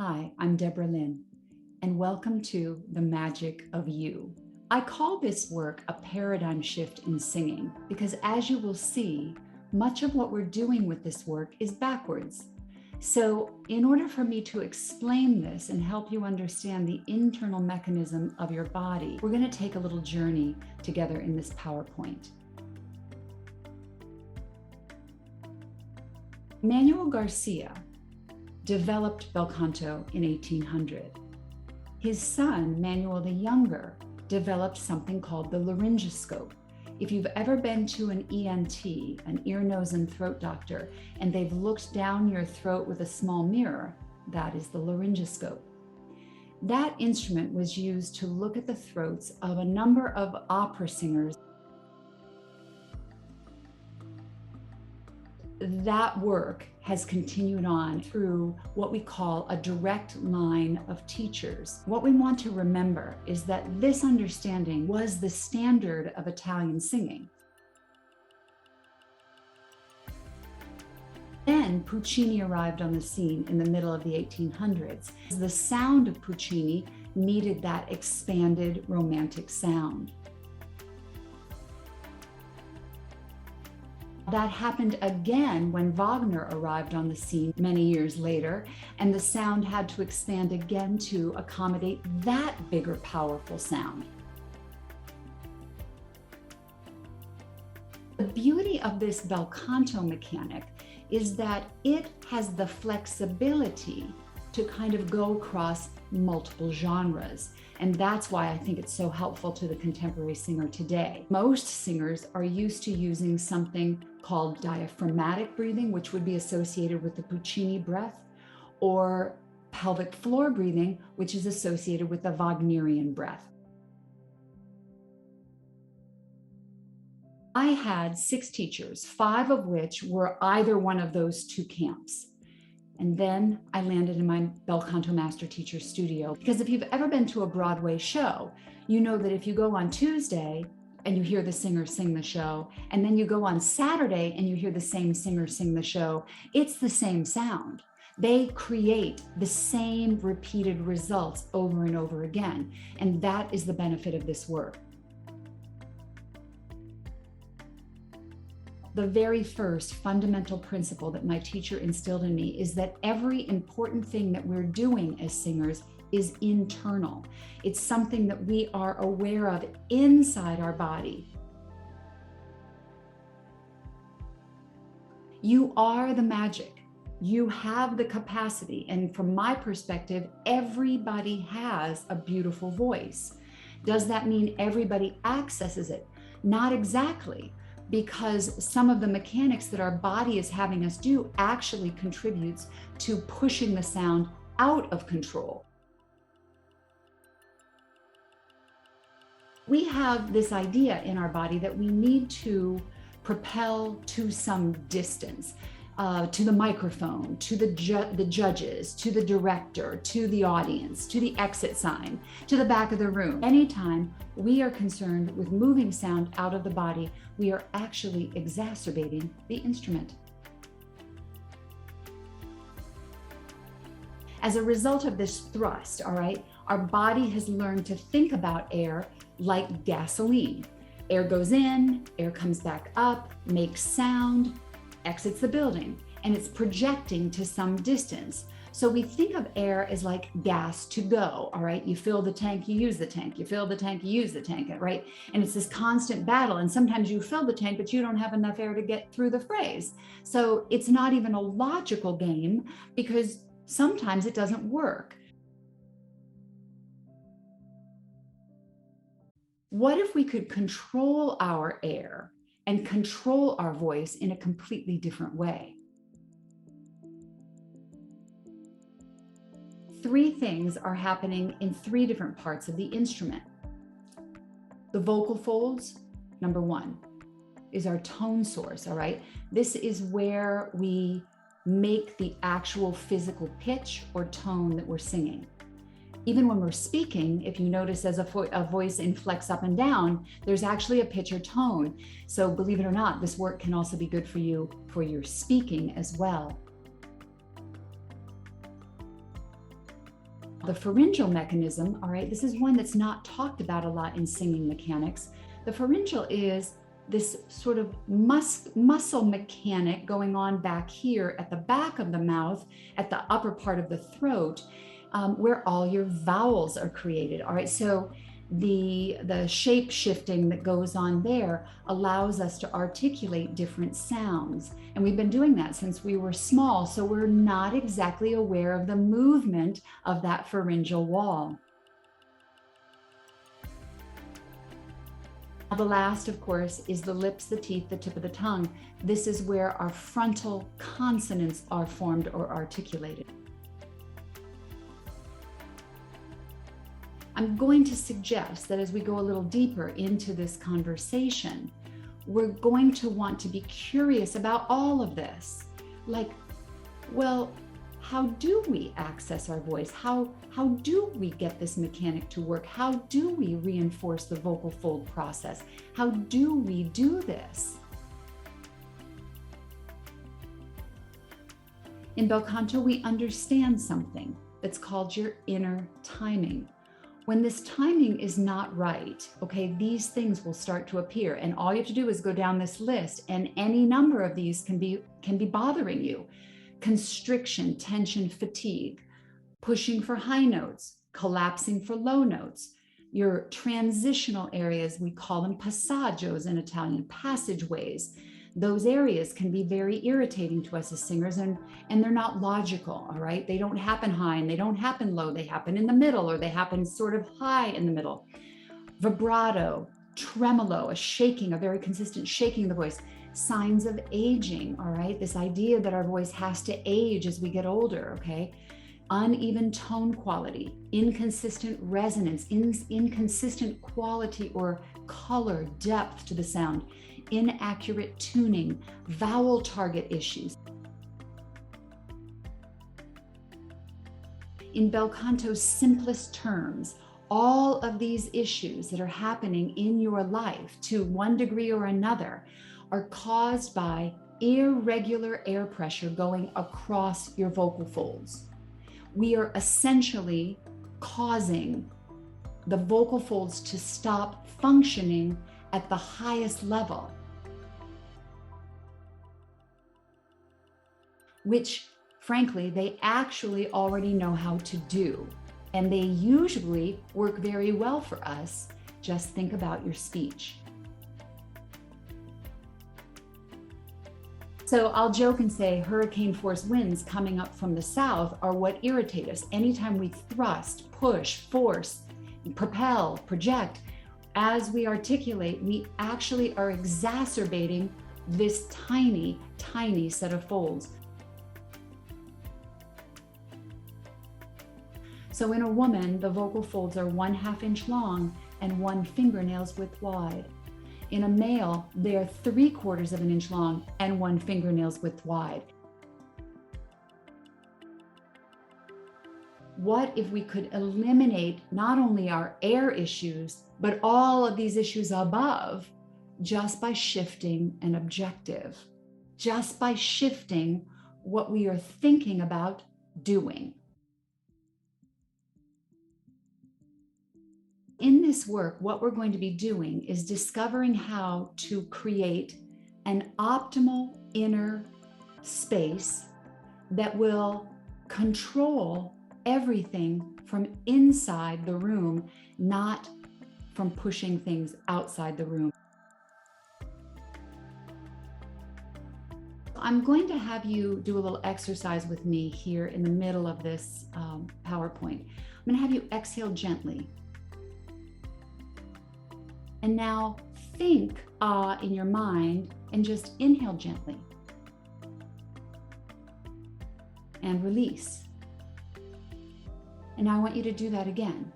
Hi, I'm Deborah Lynn, and welcome to The Magic of You. I call this work a paradigm shift in singing because, as you will see, much of what we're doing with this work is backwards. So, in order for me to explain this and help you understand the internal mechanism of your body, we're going to take a little journey together in this PowerPoint. Manuel Garcia developed bel canto in 1800. His son, Manuel the Younger, developed something called the laryngoscope. If you've ever been to an ENT, an ear, nose, and throat doctor, and they've looked down your throat with a small mirror, that is the laryngoscope. That instrument was used to look at the throats of a number of opera singers. That work has continued on through what we call a direct line of teachers. What we want to remember is that this understanding was the standard of Italian singing. Then Puccini arrived on the scene in the middle of the 1800s. The sound of Puccini needed that expanded romantic sound. That happened again when Wagner arrived on the scene many years later, and the sound had to expand again to accommodate that bigger, powerful sound. The beauty of this bel canto mechanic is that it has the flexibility to kind of go across multiple genres. And that's why I think it's so helpful to the contemporary singer today. Most singers are used to using something called diaphragmatic breathing, which would be associated with the Puccini breath, or pelvic floor breathing, which is associated with the Wagnerian breath. I had 6 teachers, 5 of which were either one of those two camps. And then I landed in my bel canto master teacher studio. Because if you've ever been to a Broadway show, you know that if you go on Tuesday and you hear the singer sing the show, and then you go on Saturday and you hear the same singer sing the show, it's the same sound. They create the same repeated results over and over again. And that is the benefit of this work. The very first fundamental principle that my teacher instilled in me is that every important thing that we're doing as singers is internal. It's something that we are aware of inside our body. You are the magic. You have the capacity. And from my perspective, everybody has a beautiful voice. Does that mean everybody accesses it? Not exactly. Because some of the mechanics that our body is having us do actually contributes to pushing the sound out of control. We have this idea in our body that we need to propel to some distance, to the microphone, to the judges, to the director, to the audience, to the exit sign, to the back of the room. Anytime we are concerned with moving sound out of the body, we are actually exacerbating the instrument. As a result of this thrust, all right, our body has learned to think about air like gasoline. Air goes in, air comes back up, makes sound, exits the building, and it's projecting to some distance. So we think of air as like gas to go, all right? You fill the tank, you use the tank, you fill the tank, you use the tank, right? And it's this constant battle. And sometimes you fill the tank, but you don't have enough air to get through the phrase. So it's not even a logical game because sometimes it doesn't work. What if we could control our air and control our voice in a completely different way? 3 things are happening in 3 different parts of the instrument. The vocal folds, number 1, is our tone source, all right? This is where we make the actual physical pitch or tone that we're singing. Even when we're speaking, if you notice as a voice inflects up and down, there's actually a pitch or tone. So believe it or not, this work can also be good for you for your speaking as well. The pharyngeal mechanism, all right, this is one that's not talked about a lot in singing mechanics. The pharyngeal is this sort of muscle mechanic going on back here at the back of the mouth, at the upper part of the throat, where all your vowels are created. All right, so the shape shifting that goes on there allows us to articulate different sounds. And we've been doing that since we were small, so we're not exactly aware of the movement of that pharyngeal wall. The last, of course, is the lips, the teeth, the tip of the tongue. This is where our frontal consonants are formed or articulated. I'm going to suggest that as we go a little deeper into this conversation, we're going to want to be curious about all of this. Like, well, how do we access our voice? How do we get this mechanic to work? How do we reinforce the vocal fold process? How do we do this? In bel canto, we understand something that's called your inner timing. When this timing is not right, okay, these things will start to appear, and all you have to do is go down this list, and any number of these can be bothering you. Constriction, tension, fatigue, pushing for high notes, collapsing for low notes. Your transitional areas, we call them passaggios in Italian, passageways. Those areas can be very irritating to us as singers, and they're not logical, all right? They don't happen high and they don't happen low. They happen in the middle, or they happen sort of high in the middle. Vibrato, tremolo, a shaking, a very consistent shaking of the voice. Signs of aging, all right? This idea that our voice has to age as we get older, okay? Uneven tone quality, inconsistent resonance, inconsistent quality or color, depth to the sound, inaccurate tuning, vowel target issues. In bel canto's simplest terms, all of these issues that are happening in your life to one degree or another are caused by irregular air pressure going across your vocal folds. We are essentially causing the vocal folds to stop functioning at the highest level, which frankly, they actually already know how to do. And they usually work very well for us. Just think about your speech. So I'll joke and say hurricane force winds coming up from the south are what irritate us. Anytime we thrust, push, force, propel, project, as we articulate, we actually are exacerbating this tiny, tiny set of folds. So in a woman, the vocal folds are 1/2 inch long and 1 fingernail's width wide. In a male, they are 3/4 of an inch long and 1 fingernail's width wide. What if we could eliminate not only our air issues, but all of these issues above just by shifting an objective, just by shifting what we are thinking about doing? In this work, what we're going to be doing is discovering how to create an optimal inner space that will control everything from inside the room, not from pushing things outside the room. I'm going to have you do a little exercise with me here in the middle of this PowerPoint. I'm going to have you exhale gently. And now think in your mind and just inhale gently. And release. And now I want you to do that again.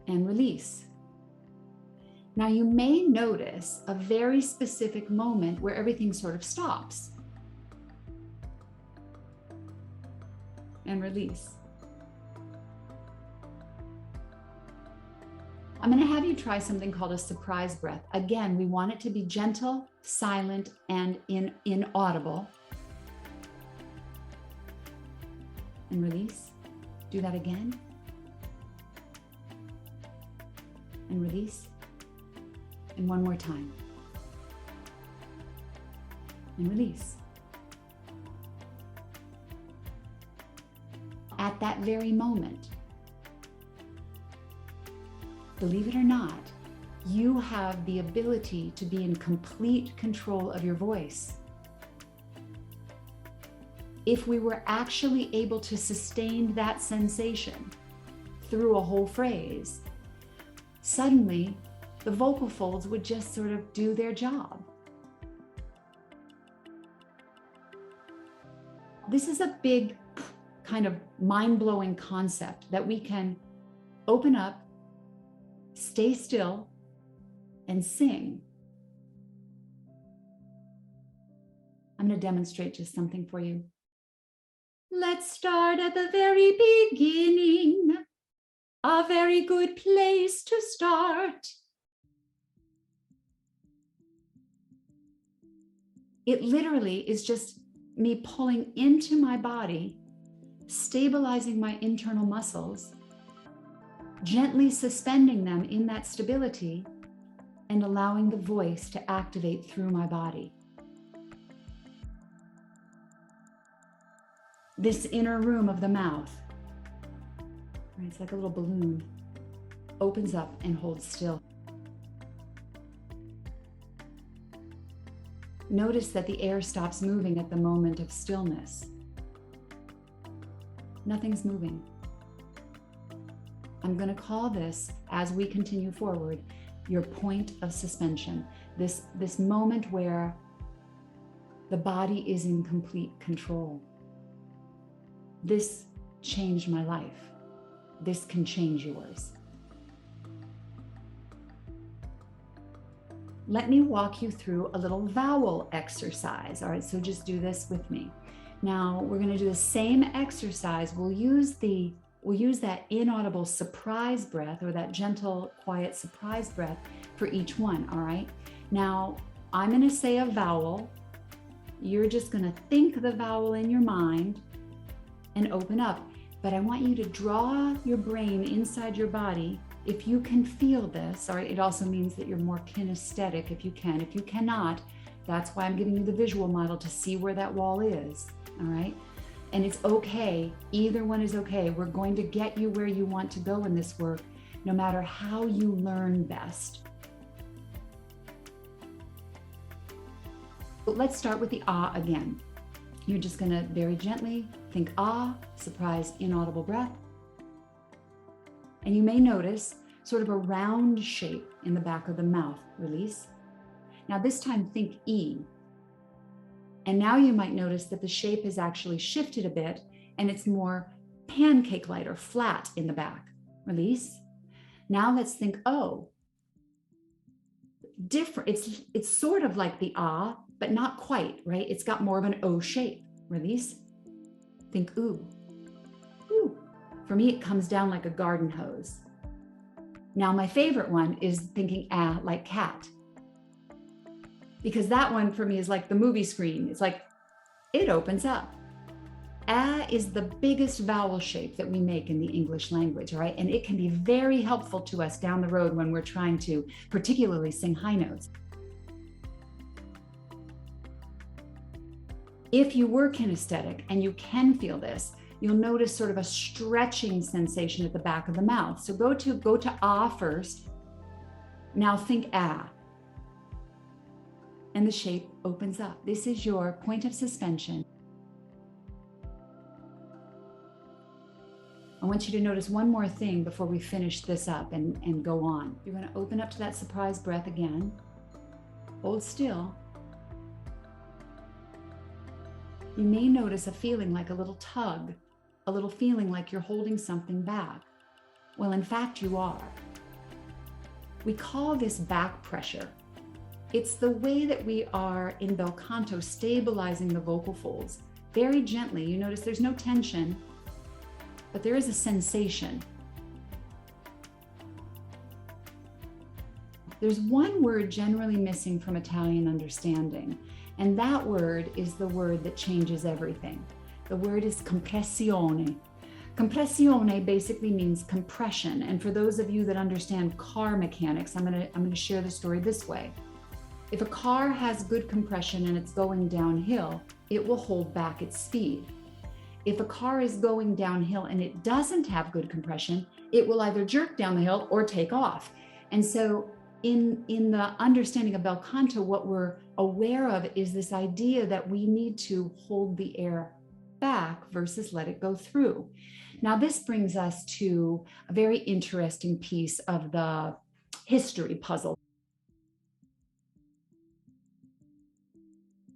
And release. Now you may notice a very specific moment where everything sort of stops. And release. I'm going to have you try something called a surprise breath. Again, we want it to be gentle, silent, and inaudible. and release. Do that again. And release. And one more time. And release. At that very moment, believe it or not, you have the ability to be in complete control of your voice. If we were actually able to sustain that sensation through a whole phrase, suddenly the vocal folds would just sort of do their job. This is a big kind of mind-blowing concept that we can open up, stay still, and sing. I'm going to demonstrate just something for you. Let's start at the very beginning. A very good place to start. It literally is just me pulling into my body, stabilizing my internal muscles, gently suspending them in that stability, and allowing the voice to activate through my body. This inner room of the mouth, it's like a little balloon, opens up and holds still. Notice that the air stops moving at the moment of stillness. Nothing's moving. I'm going to call this, as we continue forward, your point of suspension. This moment where the body is in complete control. This changed my life. This can change yours. Let me walk you through a little vowel exercise. All right, so just do this with me. Now we're going to do the same exercise. We'll use that inaudible surprise breath, or that gentle, quiet surprise breath for each one. All right. Now I'm going to say a vowel. You're just going to think the vowel in your mind and open up. But I want you to draw your brain inside your body. If you can feel this, all right, it also means that you're more kinesthetic if you can. If you cannot, that's why I'm giving you the visual model to see where that wall is, all right? And it's okay, either one is okay. We're going to get you where you want to go in this work, no matter how you learn best. But let's start with the ah again. You're just gonna very gently think ah, surprise inaudible breath. And you may notice sort of a round shape in the back of the mouth, release. Now this time think E. And now you might notice that the shape has actually shifted a bit and it's more pancake-like or flat in the back, release. Now let's think O. Different, it's sort of like the ah, but not quite, right? It's got more of an O shape, release. Think ooh. Ooh. For me, it comes down like a garden hose. Now, my favorite one is thinking ah, like cat. Because that one for me is like the movie screen. It's like, it opens up. Ah is the biggest vowel shape that we make in the English language, all right? And it can be very helpful to us down the road when we're trying to particularly sing high notes. If you were kinesthetic and you can feel this, you'll notice sort of a stretching sensation at the back of the mouth. So go to ah first. Now think ah. And the shape opens up. This is your point of suspension. I want you to notice one more thing before we finish this up and go on. You're going to open up to that surprise breath again. Hold still. You may notice a feeling like a little tug, a little feeling like you're holding something back. Well, in fact, you are. We call this back pressure. It's the way that we are in bel canto stabilizing the vocal folds very gently. You notice there's no tension, but there is a sensation. There's one word generally missing from Italian understanding, and that word is the word that changes everything. The word is compressione. Compressione basically means compression. And for those of you that understand car mechanics, I'm gonna share the story this way. If a car has good compression and it's going downhill, it will hold back its speed. If a car is going downhill and it doesn't have good compression, it will either jerk down the hill or take off. And so in the understanding of bel canto, what we're aware of is this idea that we need to hold the air back versus let it go through. Now, this brings us to a very interesting piece of the history puzzle.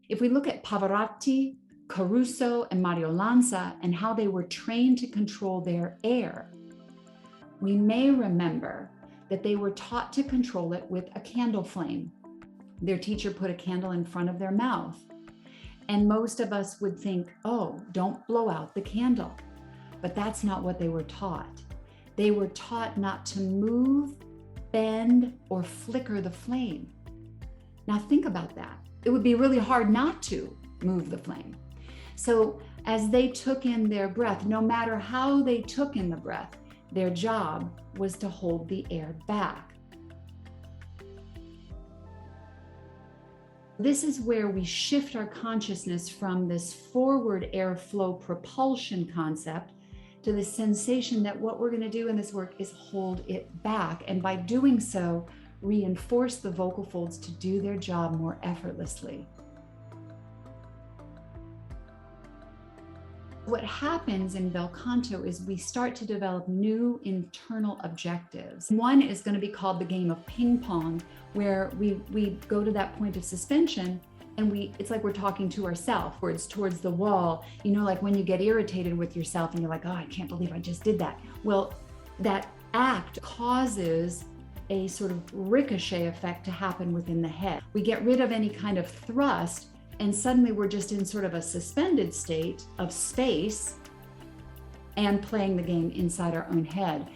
If we look at Pavarotti, Caruso, and Mario Lanza and how they were trained to control their air, we may remember that they were taught to control it with a candle flame. Their teacher put a candle in front of their mouth. And most of us would think, oh, don't blow out the candle. But that's not what they were taught. They were taught not to move, bend, or flicker the flame. Now think about that. It would be really hard not to move the flame. So as they took in their breath, no matter how they took in the breath, their job was to hold the air back. This is where we shift our consciousness from this forward airflow propulsion concept to the sensation that what we're going to do in this work is hold it back. And by doing so, reinforce the vocal folds to do their job more effortlessly. What happens in bel canto is we start to develop new internal objectives. One is going to be called the game of ping pong, where we go to that point of suspension and it's like we're talking to ourselves towards the wall. You know, like when you get irritated with yourself and you're like, oh, I can't believe I just did that. Well, that act causes a sort of ricochet effect to happen within the head. We get rid of any kind of thrust, and suddenly we're just in sort of a suspended state of space and playing the game inside our own head.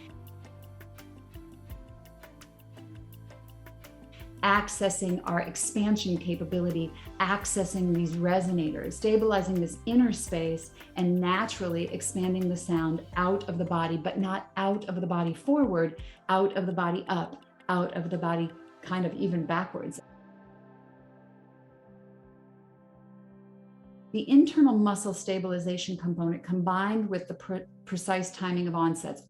Accessing our expansion capability, accessing these resonators, stabilizing this inner space, and naturally expanding the sound out of the body, but not out of the body forward, out of the body up, out of the body kind of even backwards. The internal muscle stabilization component combined with the precise timing of onsets.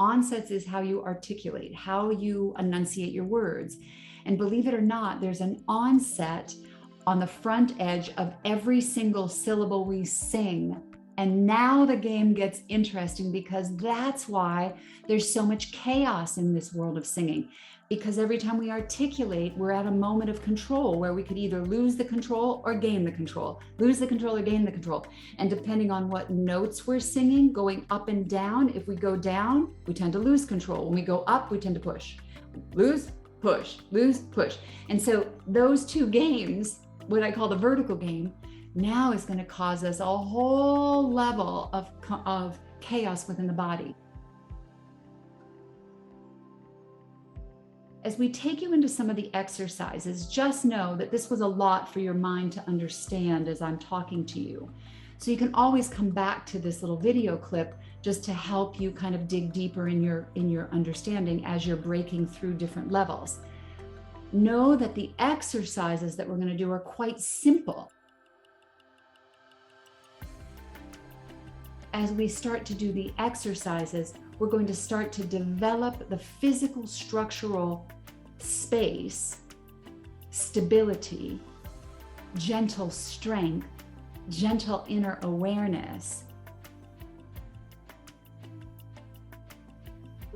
Onsets is how you articulate, how you enunciate your words. And believe it or not, there's an onset on the front edge of every single syllable we sing. And now the game gets interesting, because that's why there's so much chaos in this world of singing. Because every time we articulate, we're at a moment of control where we could either lose the control or gain the control, lose the control or gain the control. And depending on what notes we're singing, going up and down, if we go down, we tend to lose control. When we go up, we tend to push, lose, push, lose, push. And so those two games, what I call the vertical game, now is going to cause us a whole level of chaos within the body. As we take you into some of the exercises, just know that this was a lot for your mind to understand as I'm talking to you. So you can always come back to this little video clip just to help you kind of dig deeper in your understanding as you're breaking through different levels. Know that the exercises that we're going to do are quite simple. As we start to do the exercises, we're going to start to develop the physical structural space, stability, gentle strength, gentle inner awareness.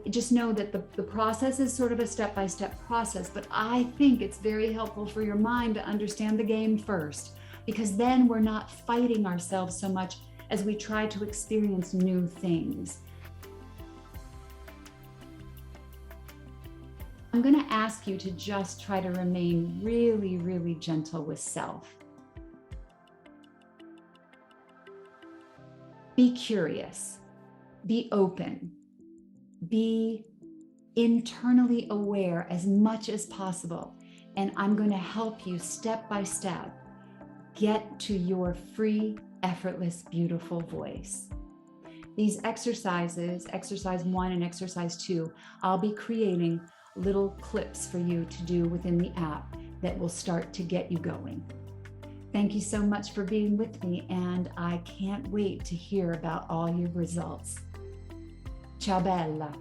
Just know that the process is sort of a step-by-step process, but I think it's very helpful for your mind to understand the game first, because then we're not fighting ourselves so much as we try to experience new things. I'm going to ask you to just try to remain really, really gentle with self. Be curious, be open, be internally aware as much as possible. And I'm going to help you step by step get to your free, effortless, beautiful voice. These exercises, exercise 1 and exercise 2, I'll be creating little clips for you to do within the app that will start to get you going. Thank you so much for being with me, and I can't wait to hear about all your results. Ciao bella.